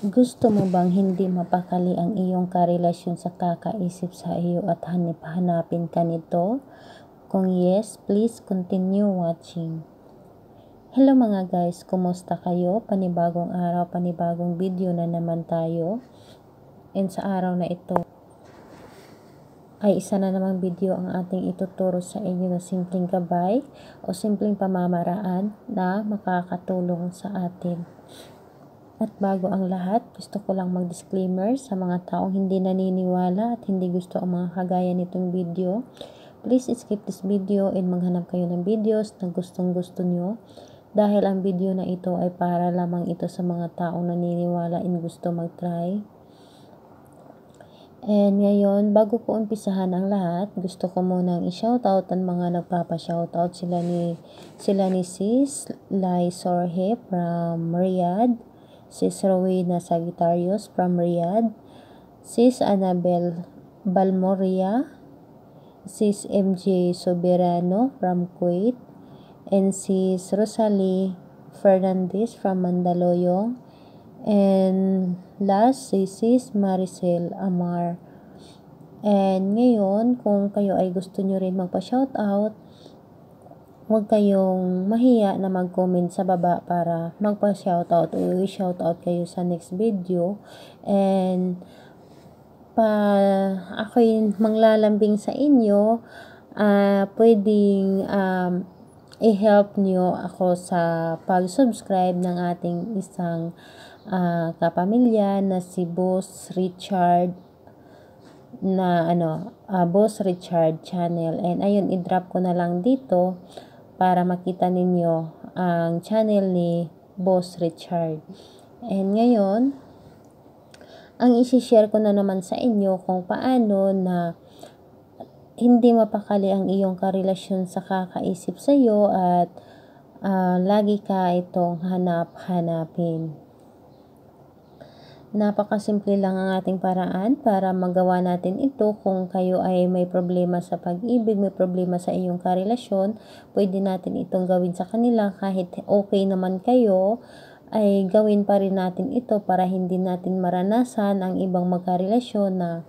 Gusto mo bang hindi mapakali ang iyong karelasyon sa kakaisip sa iyo at hanapin ka nito? Kung yes, please continue watching. Hello mga guys, kumusta kayo? Panibagong araw, panibagong video na naman tayo. And sa araw na ito ay isa na namang video ang ating ituturo sa inyo na simpleng gabay o simpleng pamamaraan na makakatulong sa atin. At bago ang lahat, gusto ko lang mag-disclaimer sa mga taong hindi naniniwala at hindi gusto ang mga kagaya nitong video. Please skip this video and maghanap kayo ng videos na gustong-gusto nyo dahil ang video na ito ay para lamang ito sa mga taong naniniwala and gusto mag-try. And ngayon, bago ko umpisahan ang lahat, gusto ko munang i-shoutout ang mga nagpapa-shoutout sila ni Sis Lai Sorhe from Riyadh, Sis Rowena Sagittarius from Riyadh, Sis Annabel Balmoria, Sis MJ Soberano from Kuwait, and Sis Rosalie Fernandez from Mandaluyong, and last Sis Maricel Amar. And ngayon, kung kayo ay gusto nyo rin magpa-shoutout, huwag kayong mahiya na mag-comment sa baba para magpa-shoutout o i-shoutout kayo sa next video. And ako'y manglalambing sa inyo, pwedeng i-help nyo ako sa pag-subscribe ng ating isang kapamilya na si Boss Richard na Boss Richard channel. And ayun, i-drop ko na lang dito para makita ninyo ang channel ni Boss Richard. And ngayon, ang isi-share ko na naman sa inyo kung paano na hindi mapakali ang iyong karelasyon sa kakaisip sa iyo at lagi ka itong hanapin. Napakasimple lang ang ating paraan para magawa natin ito. Kung kayo ay may problema sa pag-ibig, may problema sa iyong karelasyon, pwede natin itong gawin sa kanila. Kahit okay naman kayo, ay gawin pa rin natin ito para hindi natin maranasan ang ibang magkarelasyon na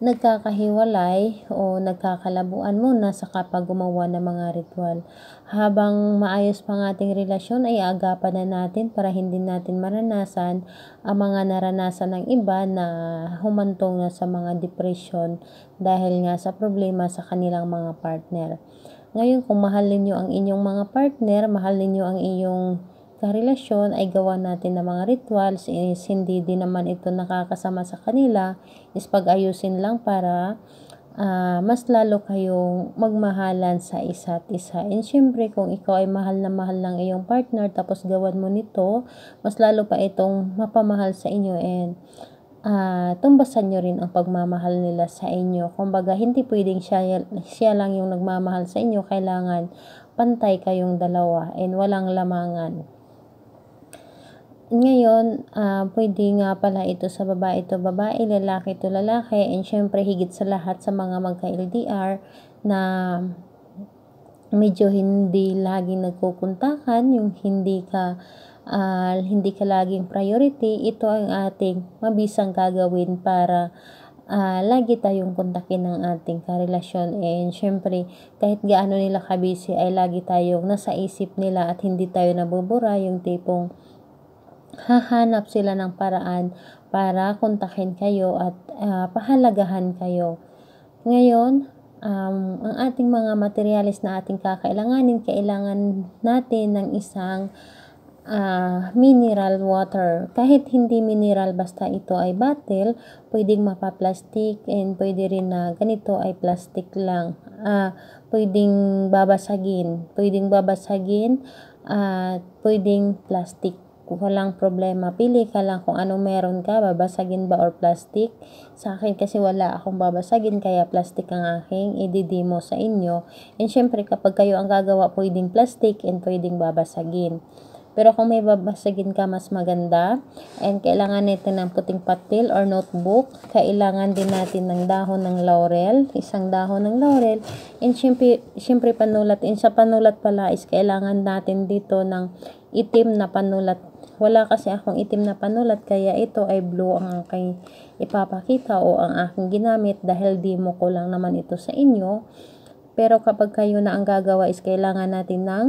nagkakahiwalay o nagkakalabuan muna sa kapag gumawa ng mga ritual. Habang maayos pa ang ating relasyon ay agapan na natin para hindi natin maranasan ang mga naranasan ng iba na humantong na sa mga depression dahil nga sa problema sa kanilang mga partner. Ngayon, kung mahal ninyo ang inyong mga partner, mahal ninyo ang iyong karelasyon, ay gawa natin ng mga rituals. Hindi din naman ito nakakasama sa kanila, is pag-ayusin lang para mas lalo kayong magmahalan sa isa't isa. And syempre, kung ikaw ay mahal na mahal ng iyong partner tapos gawan mo nito, mas lalo pa itong mapamahal sa inyo and tumbasan nyo rin ang pagmamahal nila sa inyo. Kumbaga, hindi pwedeng siya lang yung nagmamahal sa inyo. Kailangan pantay kayong dalawa and walang lamangan. Ngayon, pwede nga pala ito sa babae, ito babae, lalaki ito lalaki, and syempre higit sa lahat sa mga magka-LDR na medyo hindi laging nagkukuntakan, yung hindi ka laging priority, ito ang ating mabisang gagawin para lagi tayong kontakin ng ating karelasyon. And syempre, kahit gaano nila kabisi ay lagi tayong nasa isip nila at hindi tayo nabubura, yung tipong hahanap sila ng paraan para kontakin kayo at pahalagahan kayo. Ngayon, ang ating mga materialis na ating kailangan natin ng isang mineral water. Kahit hindi mineral, basta ito ay bottle, pwedeng mapa-plastic and pwede rin na ganito ay plastic lang. Pwedeng babasagin at pwedeng plastic. Walang problema. Pili ka lang kung anong meron ka, babasagin ba or plastic. Sa akin kasi wala akong babasagin, kaya plastic ang aking i-demo sa inyo. And syempre, kapag kayo ang gagawa, pwedeng plastic and pwedeng babasagin. Pero kung may babasagin ka, mas maganda. And kailangan natin ng puting patil or notebook. Kailangan din natin ng dahon ng laurel, isang dahon ng laurel. And syempre panulat. And sa panulat pala is kailangan natin dito ng itim na panulat. wala kasi akong itim na panulat, kaya ito ay blue ang aking ipapakita o ang aking ginamit dahil demo ko lang naman ito sa inyo. Pero kapag kayo na ang gagawa is kailangan natin ng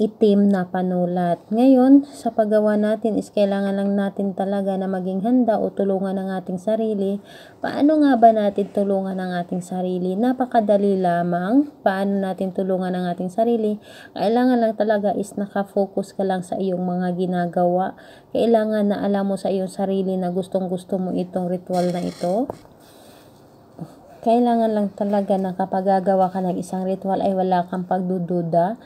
itim na panulat. Ngayon, sa paggawa natin is kailangan lang natin talaga na maging handa o tulungan ang ating sarili. Paano nga ba natin tulungan ang ating sarili? Napakadali lamang. Paano natin tulungan ang ating sarili? Kailangan lang talaga is nakafocus ka lang sa iyong mga ginagawa. Kailangan na alam mo sa iyong sarili na gustong-gusto mo itong ritual na ito. Kailangan lang talaga na kapag gagawa ka ng isang ritual ay wala kang pagdududa.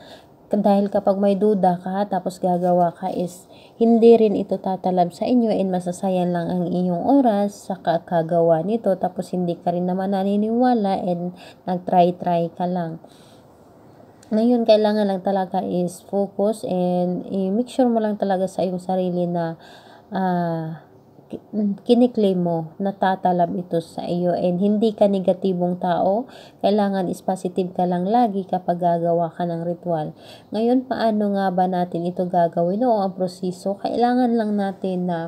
Dahil kapag may duda ka tapos gagawa ka is hindi rin ito tatalab sa inyo and masasayang lang ang inyong oras sa kakagawa nito, tapos hindi ka rin naman naniniwala and nag-try ka lang. Ngayon, kailangan lang talaga is focus and make sure mo lang talaga sa iyong sarili na kiniklaim mo, natatalab ito sa iyo and hindi ka negatibong tao. Kailangan is positive ka lang lagi kapag gagawa ka ng ritual. Ngayon, paano nga ba natin ito gagawin o ang proseso? Kailangan lang natin na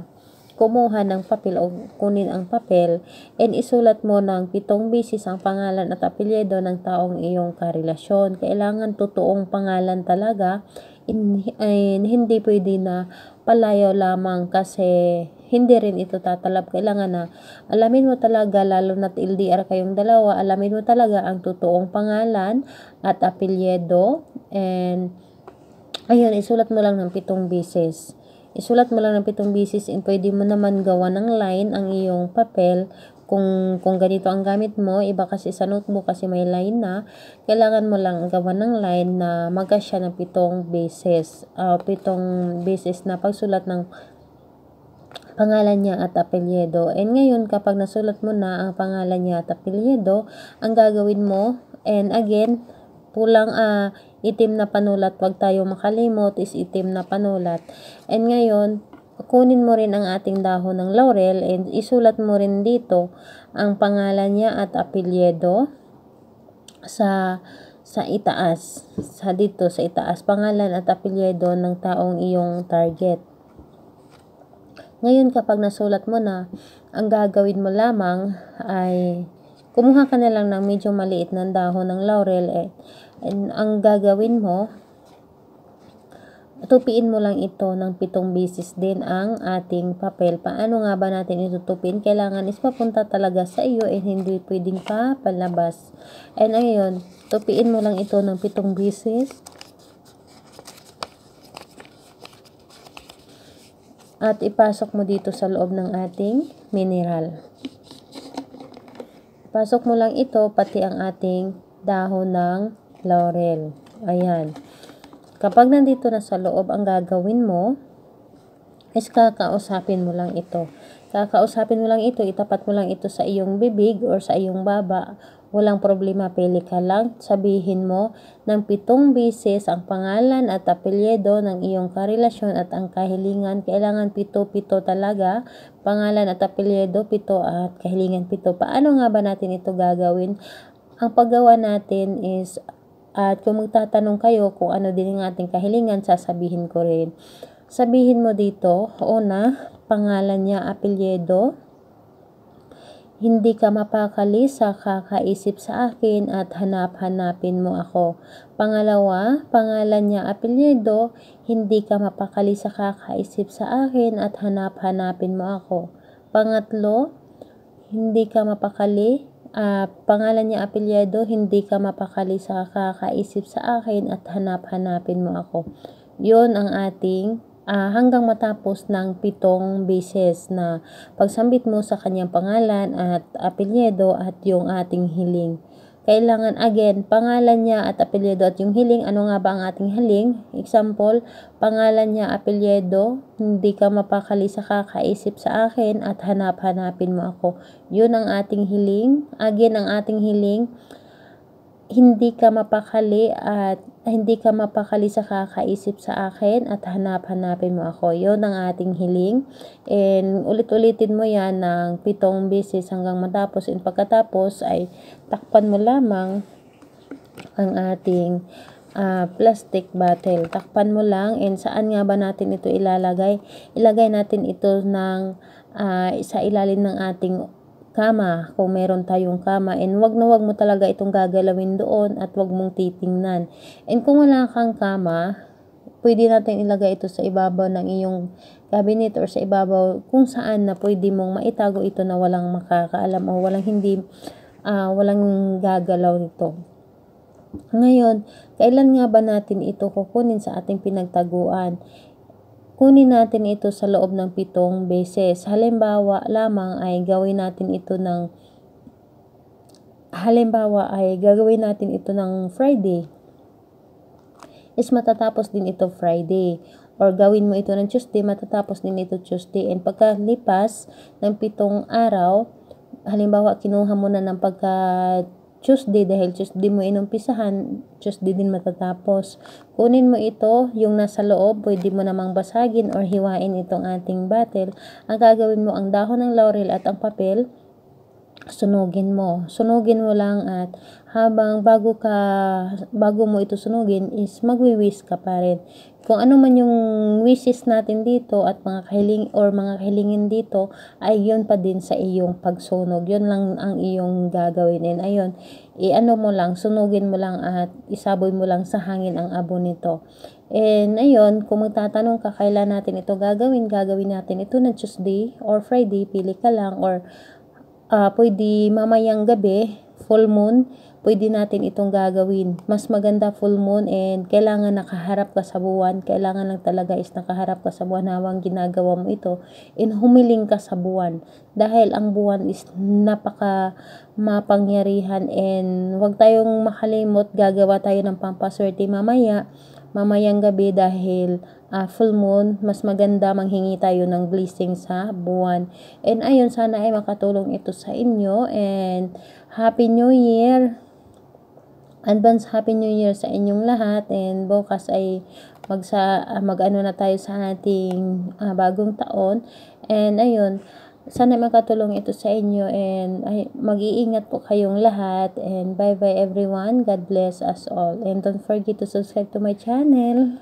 kumuha ng papel o kunin ang papel and isulat mo ng 7 beses ang pangalan at apelyido ng taong iyong karelasyon. Kailangan totoong pangalan talaga, hindi pwede na palayaw lamang kasi hindi rin ito tatalab. Kailangan na alamin mo talaga, lalo na't LDR kayong dalawa, alamin mo talaga ang totoong pangalan at apelyido. And ayun, isulat mo lang ng 7 beses. Isulat mo lang ng 7 beses and pwede mo naman gawa ng line ang iyong papel. Kung ganito ang gamit mo, iba kasi sa notebook kasi may line na, kailangan mo lang gawa ng line na magkasya ng 7 beses. 7 beses na pagsulat ng pangalan niya at apelyido. And ngayon, kapag nasulat mo na ang pangalan niya at apelyido, ang gagawin mo, and again, pulang itim na panulat, wag tayo makalimot, is itim na panulat. And ngayon, kunin mo rin ang ating dahon ng laurel and isulat mo rin dito ang pangalan niya at apelyido sa itaas, sa itaas, pangalan at apelyido ng taong iyong target. Ngayon, kapag nasulat mo na, ang gagawin mo lamang ay kumuha ka na lang ng medyo maliit na dahon ng laurel and ang gagawin mo, tupiin mo lang ito ng 7 beses din ang ating papel. Paano nga ba natin itutupin? Kailangan is papunta talaga sa iyo and hindi pwedeng palabas. And ayun, tupiin mo lang ito ng 7 beses. At ipasok mo dito sa loob ng ating mineral. Pasok mo lang ito pati ang ating dahon ng laurel. Ayan. Kapag nandito na sa loob, ang gagawin mo is kakausapin mo lang ito. Kakausapin mo lang ito, itapat mo lang ito sa iyong bibig or sa iyong baba. Walang problema, pili ka lang. Sabihin mo ng 7 beses ang pangalan at apelyido ng iyong karelasyon at ang kahilingan. Kailangan 7 talaga. Pangalan at apelyido 7 at kahilingan 7. Paano nga ba natin ito gagawin? Ang paggawa natin is, at kung magtatanong kayo kung ano din ang ating kahilingan, sasabihin ko rin. Sabihin mo dito, una, pangalan niya, apelyido. Hindi ka mapakali sa kakaisip sa akin at hanap-hanapin mo ako. Pangalawa, pangalan niya, apelyido. Hindi ka mapakali sa kakaisip sa akin at hanap-hanapin mo ako. Pangatlo, hindi ka mapakali. Pangalan niya, apelyido. Hindi ka mapakali sa kakaisip sa akin at hanap-hanapin mo ako. Yun ang ating hanggang matapos ng 7 beses na pagsambit mo sa kanyang pangalan at apelyido at yung ating hiling. Kailangan again, pangalan niya at apelyido at yung hiling. Ano nga ba ang ating hiling? Example, pangalan niya, apelyido, hindi ka mapakali sa kakaisip sa akin at hanap-hanapin mo ako. Yun ang ating hiling. Again, ang ating hiling, hindi ka mapakali sa kakaisip sa akin at hanap-hanapin mo ako. Yun ang ating hiling. And ulit-ulitin mo yan ng 7 beses hanggang matapos. And pagkatapos ay takpan mo lamang ang ating plastic bottle. Takpan mo lang, and saan nga ba natin ito ilalagay? Ilagay natin ito sa ilalim ng ating kama, kung meron tayong kama, and wag mo talaga itong gagalawin doon at wag mong titingnan. And kung wala kang kama, pwede natin ilagay ito sa ibabaw ng iyong cabinet or sa ibabaw kung saan na pwede mong maitago ito na walang makakaalam o walang gagalaw nito. Ngayon, kailan nga ba natin ito kukunin sa ating pinagtaguan? Kunin natin ito sa loob ng 7 beses. Halimbawa gagawin natin ito ng Friday. Is matatapos din ito Friday. Or gawin mo ito ng Tuesday, matatapos din ito Tuesday. And pagkalipas ng 7 araw, halimbawa kinuha mo na ng pagka Tuesday, dahil Tuesday mo inumpisahan, Tuesday din matatapos. Kunin mo ito, yung nasa loob, pwede mo namang basagin or hiwain itong ating bottle. Ang gagawin mo, ang dahon ng laurel at ang papel, sunugin mo lang, at bago mo ito sunugin is magwi-whisk ka pa rin. Kung ano man yung wishes natin dito at mga kahilingin dito, ay yun pa din sa iyong pagsunog. Yun lang ang iyong gagawin. And ayun, sunugin mo lang at isaboy mo lang sa hangin ang abo nito. And ayun, kung magtatanong ka kailan natin ito gagawin natin ito na Tuesday or Friday, pili ka lang, or pwede mamayang gabi, full moon, pwede natin itong gagawin. Mas maganda full moon, and kailangan nakaharap ka sa buwan. Kailangan lang talaga is nakaharap ka sa buwan habang ginagawa mo ito, and humiling ka sa buwan. Dahil ang buwan is napaka mapangyarihan, and huwag tayong makalimot, gagawa tayo ng pampaswerte mamayang gabi, dahil full moon, mas maganda manghingi tayo ng blessing sa buwan. And ayun, sana ay makatulong ito sa inyo, and Happy New Year! Advance Happy New Year sa inyong lahat, and bukas ay mag-ano na tayo sa ating bagong taon. And ayun, sana makatulong ito sa inyo, and mag-iingat po kayong lahat, and bye bye everyone. God bless us all, and don't forget to subscribe to my channel.